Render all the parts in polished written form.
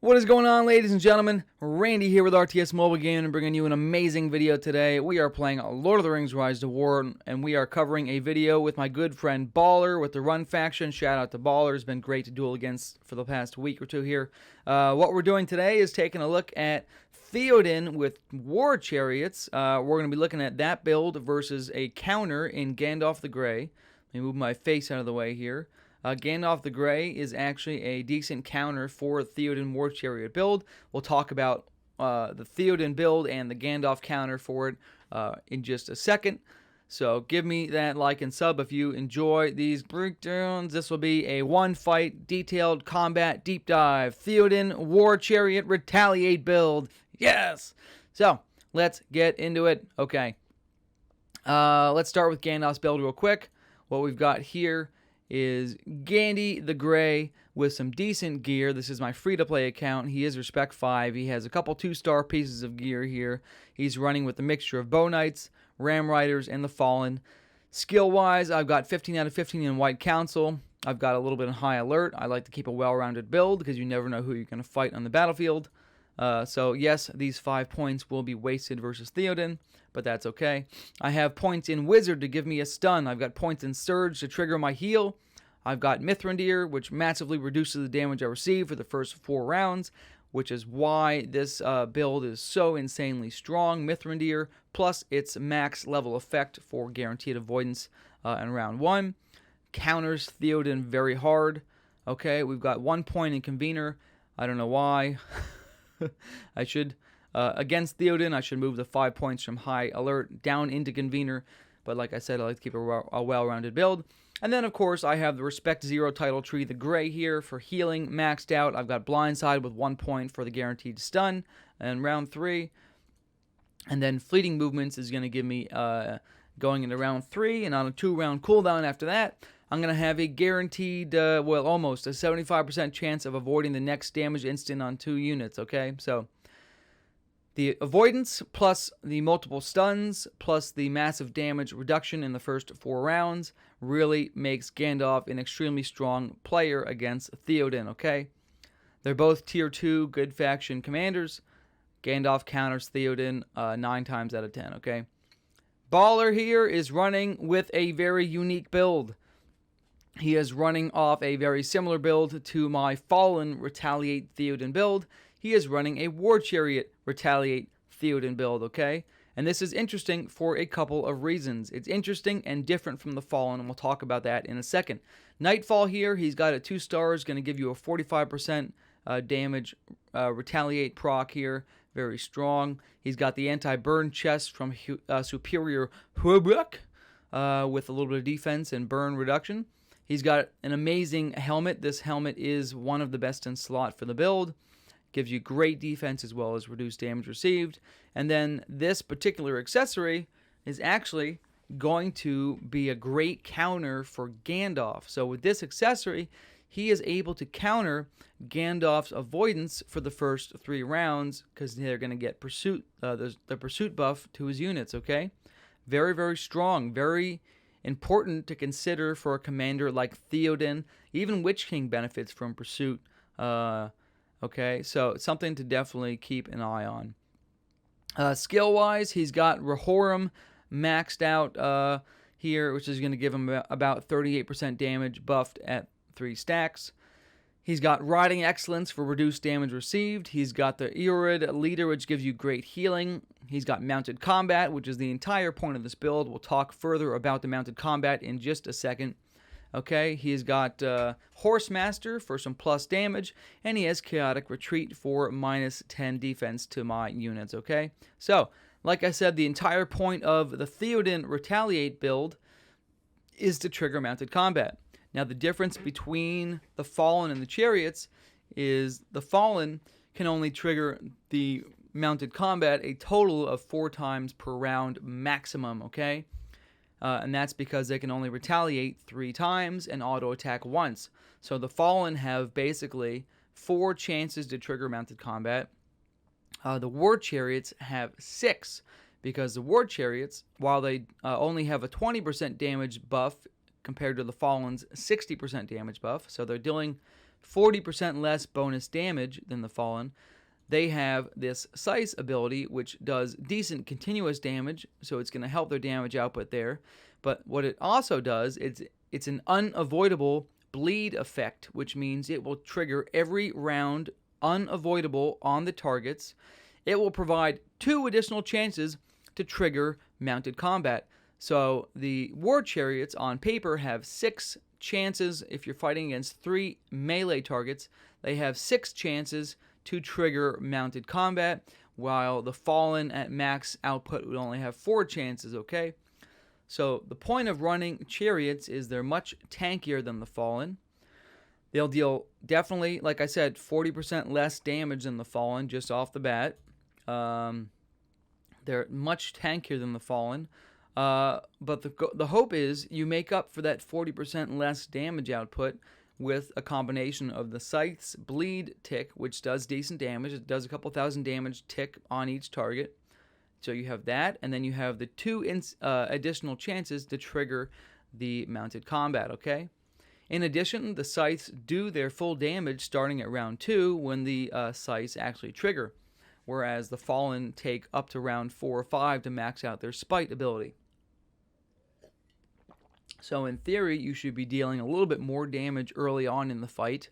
What is going on, ladies and gentlemen? Randy here with RTS Mobile Gaming and bringing you an amazing video today. We are playing Lord of the Rings Rise to War, and we are covering a video with my good friend Baller with the Run faction. Shout out to Baller. It's been great to duel against for the past week or two here. What we're doing today is taking a look at Theoden with War Chariots. We're going to be looking at that build versus a counter in Gandalf the Grey. Let me move my face out of the way here. Gandalf the Grey is actually a decent counter for Theoden War Chariot build. We'll talk about the Theoden build and the Gandalf counter for it in just a second. So give me that like and sub if you enjoy these breakdowns. This will be a one-fight, detailed combat deep dive. Theoden War Chariot Retaliate build. Yes! So, let's get into it. Okay. Let's start with Gandalf's build real quick. What we've got here is Gandalf the Grey with some decent gear. This is my free-to-play account. He is Respect 5. He has a couple 2-star pieces of gear here. He's running with a mixture of Bow Knights, Ram Riders, and the Fallen. Skill-wise, I've got 15 out of 15 in White Council. I've got a little bit of High Alert. I like to keep a well-rounded build because you never know who you're going to fight on the battlefield. So yes, these 5 points will be wasted versus Theoden, but that's okay. I have points in Wizard to give me a stun. I've got points in Surge to trigger my heal. I've got Mithrandir, which massively reduces the damage I receive for the first 4 rounds, which is why this build is so insanely strong. Mithrandir plus its max level effect for guaranteed avoidance in round 1. Counters Theoden very hard. Okay, we've got 1 point in Convener. I don't know why. I should, against Theoden, I should move the 5 points from High Alert down into Convener. But like I said, I like to keep a well-rounded build. And then, of course, I have the Respect 0 title tree, the Grey here, for healing maxed out. I've got Blindside with 1 point for the guaranteed stun in round 3. And then Fleeting Movements is going to give me going into round 3. And on a 2-round cooldown after that, I'm going to have a guaranteed, well, almost a 75% chance of avoiding the next damage instant on 2 units, okay? So, the avoidance plus the multiple stuns plus the massive damage reduction in the first 4 rounds really makes Gandalf an extremely strong player against Theoden, okay? They're both tier 2 good faction commanders. Gandalf counters Theoden 9 times out of 10, okay? Baller here is running with a very unique build. He is running off a very similar build to my Fallen Retaliate Theoden build. He is running a War Chariot Retaliate Theoden build, okay? And this is interesting for a couple of reasons. It's interesting and different from the Fallen, and we'll talk about that in a second. Nightfall here, he's got at 2 stars, going to give you a 45% damage Retaliate proc here. Very strong. He's got the anti-burn chest from Superior Hubrook with a little bit of defense and burn reduction. He's got an amazing helmet. This helmet is one of the best in slot for the build. Gives you great defense as well as reduced damage received. And then this particular accessory is actually going to be a great counter for Gandalf. So with this accessory, he is able to counter Gandalf's avoidance for the first 3 rounds because they're going to get pursuit, the pursuit buff to his units, okay? Very, very strong. Very important to consider for a commander like Theoden. Even Witch King benefits from pursuit. Okay, so it's something to definitely keep an eye on. Skill-wise, he's got Rehoram maxed out here, which is going to give him about 38% damage buffed at 3 stacks. He's got Riding Excellence for reduced damage received. He's got the Eorid Leader, which gives you great healing. He's got Mounted Combat, which is the entire point of this build. We'll talk further about the Mounted Combat in just a second. Okay, he's got Horsemaster for some plus damage, and he has Chaotic Retreat for minus 10 defense to my units, okay? So, like I said, the entire point of the Theoden Retaliate build is to trigger Mounted Combat. Now, the difference between the Fallen and the Chariots is the Fallen can only trigger the Mounted Combat a total of 4 times per round maximum, okay? And that's because they can only retaliate 3 times and auto-attack once. So the Fallen have basically 4 chances to trigger Mounted Combat. The War Chariots have 6, because the War Chariots, while they only have a 20% damage buff compared to the Fallen's 60% damage buff, so they're dealing 40% less bonus damage than the Fallen. They have this Scythe ability, which does decent continuous damage, so it's going to help their damage output there. But what it also does, it's an unavoidable bleed effect, which means it will trigger every round unavoidable on the targets. It will provide 2 additional chances to trigger mounted combat. So the War Chariots on paper have 6 chances if you're fighting against 3 melee targets. They have 6 chances to trigger mounted combat, while the Fallen at max output would only have 4 chances, okay? So the point of running Chariots is they're much tankier than the Fallen. They'll deal definitely, like I said, 40% less damage than the Fallen just off the bat. They're much tankier than the Fallen. But the hope is you make up for that 40% less damage output with a combination of the Scythe's bleed tick, which does decent damage. It does a couple thousand damage tick on each target. So you have that, and then you have the 2 additional chances to trigger the mounted combat, okay? In addition, the Scythes do their full damage starting at round 2 when the Scythes actually trigger, whereas the Fallen take up to round 4 or 5 to max out their Spite ability. So in theory, you should be dealing a little bit more damage early on in the fight,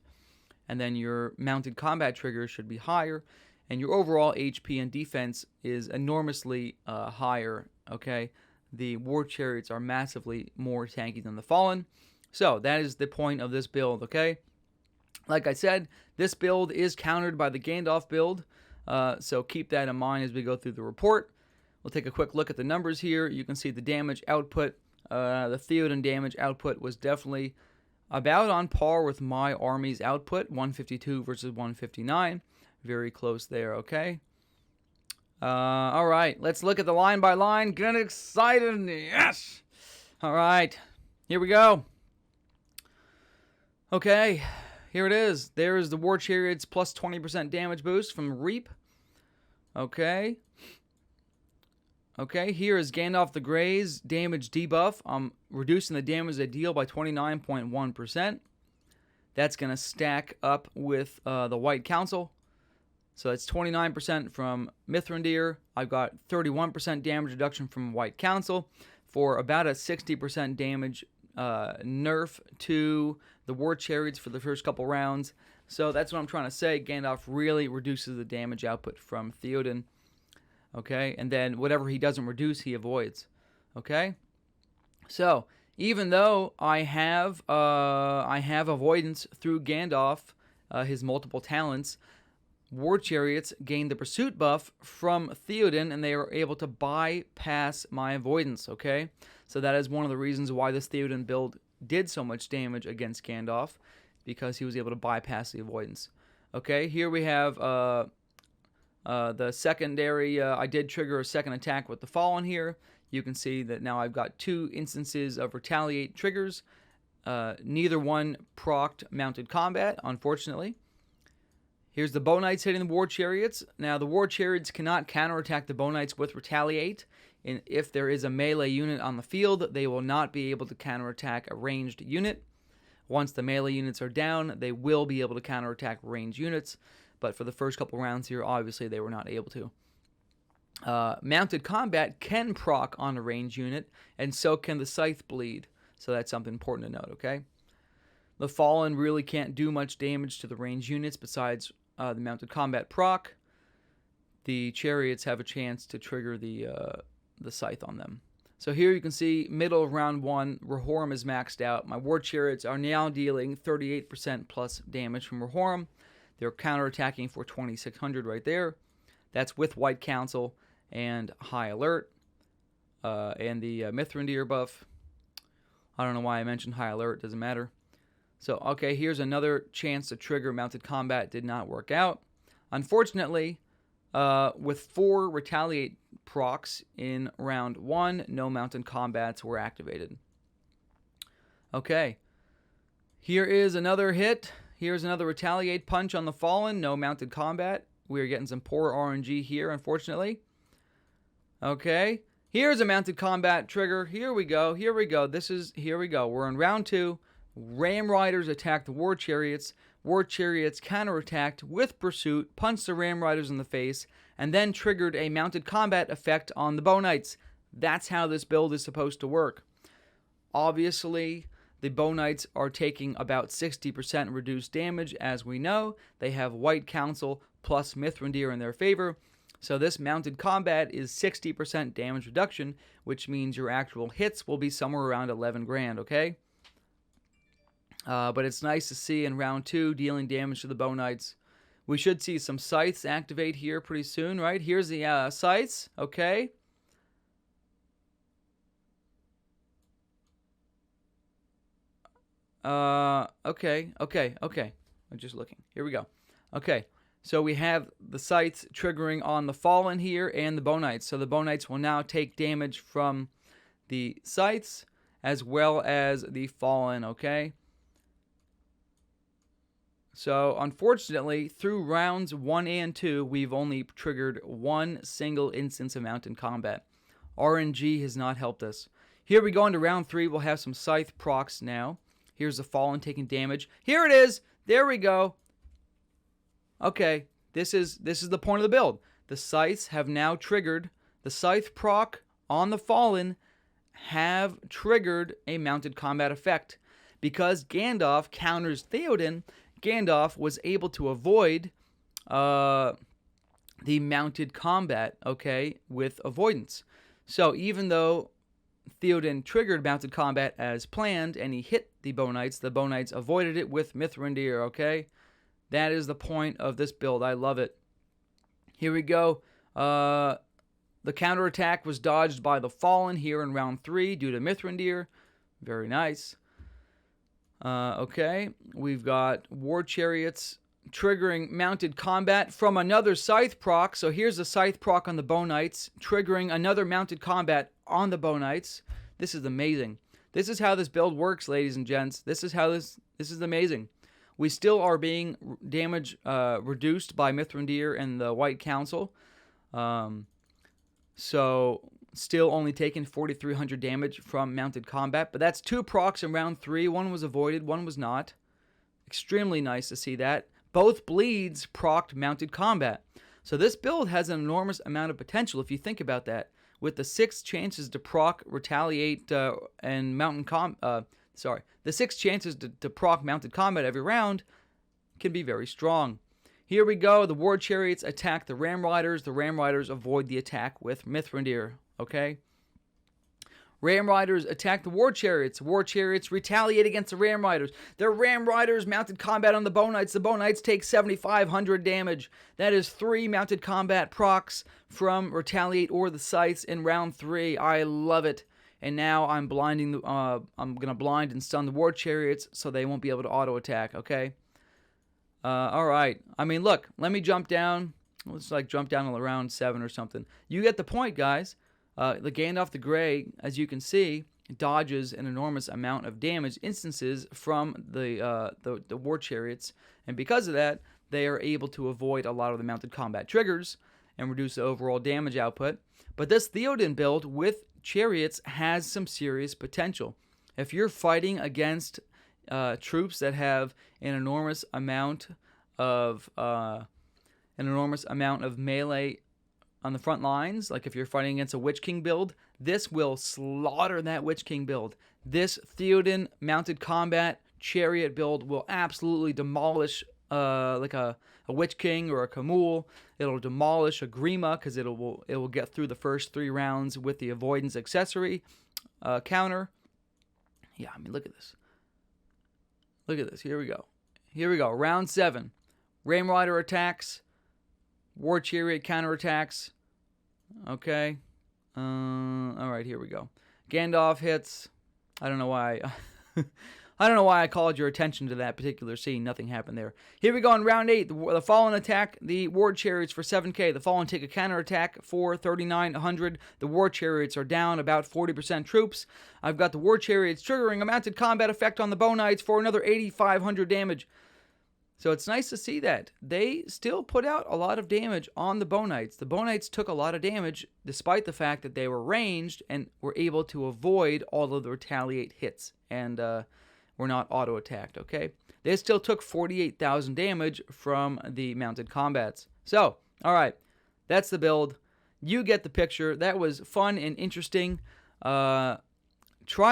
and then your mounted combat triggers should be higher, and your overall HP and defense is enormously higher, okay? The War Chariots are massively more tanky than the Fallen. So that is the point of this build, okay? Like I said, this build is countered by the Gandalf build, so keep that in mind as we go through the report. We'll take a quick look at the numbers here. You can see the damage output. The Theoden damage output was definitely about on par with my army's output, 152 versus 159. Very close there, okay? All right, let's look at the line by line. Get excited, yes! All right, here we go. Okay, here it is. There's the War Chariots plus 20% damage boost from Reap. Okay. Okay, here is Gandalf the Grey's damage debuff. I'm reducing the damage they deal by 29.1%. That's going to stack up with the White Council. So that's 29% from Mithrandir. I've got 31% damage reduction from White Council for about a 60% damage nerf to the War Chariots for the first couple rounds. So that's what I'm trying to say. Gandalf really reduces the damage output from Theoden. Okay, and then whatever he doesn't reduce, he avoids. Okay, so even though I have avoidance through Gandalf, his multiple talents, War Chariots gained the pursuit buff from Theoden, and they are able to bypass my avoidance. Okay, so that is one of the reasons why this Theoden build did so much damage against Gandalf, because he was able to bypass the avoidance. Okay, here we have the secondary, I did trigger a second attack with the Fallen here. You can see that now I've got 2 instances of Retaliate triggers. Neither one procced mounted combat, unfortunately. Here's the Bow Knights hitting the War Chariots. Now, the War Chariots cannot counterattack the Bow Knights with Retaliate. And if there is a melee unit on the field, they will not be able to counterattack a ranged unit. Once the melee units are down, they will be able to counterattack ranged units. But for the first couple rounds here, obviously they were not able to. Mounted combat can proc on a ranged unit, and so can the Scythe bleed. So that's something important to note, okay? The Fallen really can't do much damage to the ranged units besides the mounted combat proc. The Chariots have a chance to trigger the Scythe on them. So here you can see, middle of round 1, Rehoram is maxed out. My War Chariots are now dealing 38% plus damage from Rehoram. They're counterattacking for 2,600 right there. That's with White Council and High Alert. And the Mithrandir buff. I don't know why I mentioned High Alert. Doesn't matter. So, okay, here's another chance to trigger mounted combat. Did not work out. Unfortunately, with 4 Retaliate procs in round 1, no mounted combats were activated. Okay. Here is another hit. Here's another Retaliate punch on the Fallen. No mounted combat. We're getting some poor RNG here, unfortunately. Okay. Here's a mounted combat trigger. Here we go. Here we go. Here we go. We're in round 2. Ram Riders attack the War Chariots. War Chariots counterattacked with Pursuit, punched the Ram Riders in the face, and then triggered a mounted combat effect on the Bow Knights. That's how this build is supposed to work. Obviously, the Bow Knights are taking about 60% reduced damage, as we know. They have White Council plus Mithrandir in their favor. So this mounted combat is 60% damage reduction, which means your actual hits will be somewhere around 11 grand, okay? But it's nice to see in round 2 dealing damage to the Bow Knights. We should see some scythes activate here pretty soon, right? Here's the scythes, okay? Okay. I'm just looking. Here we go. Okay. So we have the scythes triggering on the Fallen here and the Bow Knights. So the Bow Knights will now take damage from the scythes as well as the Fallen, okay? So unfortunately, through rounds 1 and 2, we've only triggered one single instance of mounted combat. RNG has not helped us. Here we go into round 3. We'll have some scythe procs now. Here's the Fallen taking damage. Here it is. There we go. Okay, this is the point of the build. The scythes have now triggered. The scythe proc on the Fallen have triggered a mounted combat effect. Because Gandalf counters Theoden, Gandalf was able to avoid the mounted combat, okay, with avoidance. So even though Theoden triggered mounted combat as planned and he hit the Bow Knights avoided it with Mithrandir, okay? That is the point of this build. I love it. Here we go. The counterattack was dodged by the Fallen here in round 3 due to Mithrandir. Very nice. Okay, we've got War Chariots triggering mounted combat from another scythe proc. So here's a scythe proc on the Bow Knights, triggering another mounted combat on the Bow Knights. This is amazing. This is how this build works, ladies and gents. This is amazing. We still are being damage reduced by Mithrandir and the White Council. So still only taking 4,300 damage from mounted combat. But that's 2 procs in round 3. One was avoided, one was not. Extremely nice to see that. Both bleeds procced mounted combat. So this build has an enormous amount of potential if you think about that. With the 6 chances to proc, retaliate, and the 6 chances to proc mounted combat every round can be very strong. Here we go. The War Chariots attack the Ram Riders. The Ram Riders avoid the attack with Mithrandir. Okay? Ram Riders attack the War Chariots. War Chariots retaliate against the Ram Riders. The Ram Riders mounted combat on the Bow Knights. The Bow Knights take 7,500 damage. That is 3 mounted combat procs from retaliate or the scythes in round 3. I love it. And now I'm blinding. I'm gonna blind and stun the War Chariots so they won't be able to auto attack. Okay. All right. I mean, look. Let me jump down. Let's jump down to round 7 or something. You get the point, guys. The Gandalf the Grey, as you can see, dodges an enormous amount of damage instances from the War Chariots, and because of that, they are able to avoid a lot of the mounted combat triggers and reduce the overall damage output. But this Theoden build with Chariots has some serious potential. If you're fighting against troops that have an enormous amount of melee on the front lines, like if you're fighting against a Witch King build, this will slaughter that Witch King build. This Theoden mounted combat chariot build will absolutely demolish like a Witch King or a Kamul. It'll demolish a Grima because it will get through the first 3 rounds with the avoidance accessory counter. Yeah, I mean, look at this. Look at this. Here we go. Here we go. Round 7. Ram Rider attacks. War Chariot counterattacks. Okay. All right, here we go. Gandalf hits. I don't know why. I don't know why I called your attention to that particular scene. Nothing happened there. Here we go in round 8. The Fallen attack the War Chariots for 7k. The Fallen take a counterattack for 3,900. The War Chariots are down about 40% troops. I've got the War Chariots triggering a mounted combat effect on the Bow Knights for another 8,500 damage. So it's nice to see that. They still put out a lot of damage on the Bow Knights. The Bow Knights took a lot of damage despite the fact that they were ranged and were able to avoid all of the retaliate hits. And were not auto-attacked, okay? They still took 48,000 damage from the mounted combats. So, alright, that's the build. You get the picture. That was fun and interesting. Try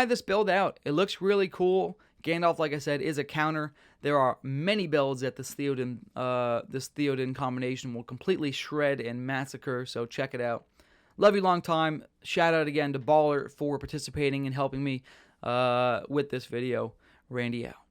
this build out. It looks really cool. Gandalf, like I said, is a counter. There are many builds that this Theoden combination will completely shred and massacre, so check it out. Love you long time. Shout out again to Baller for participating and helping me with this video. Randy out.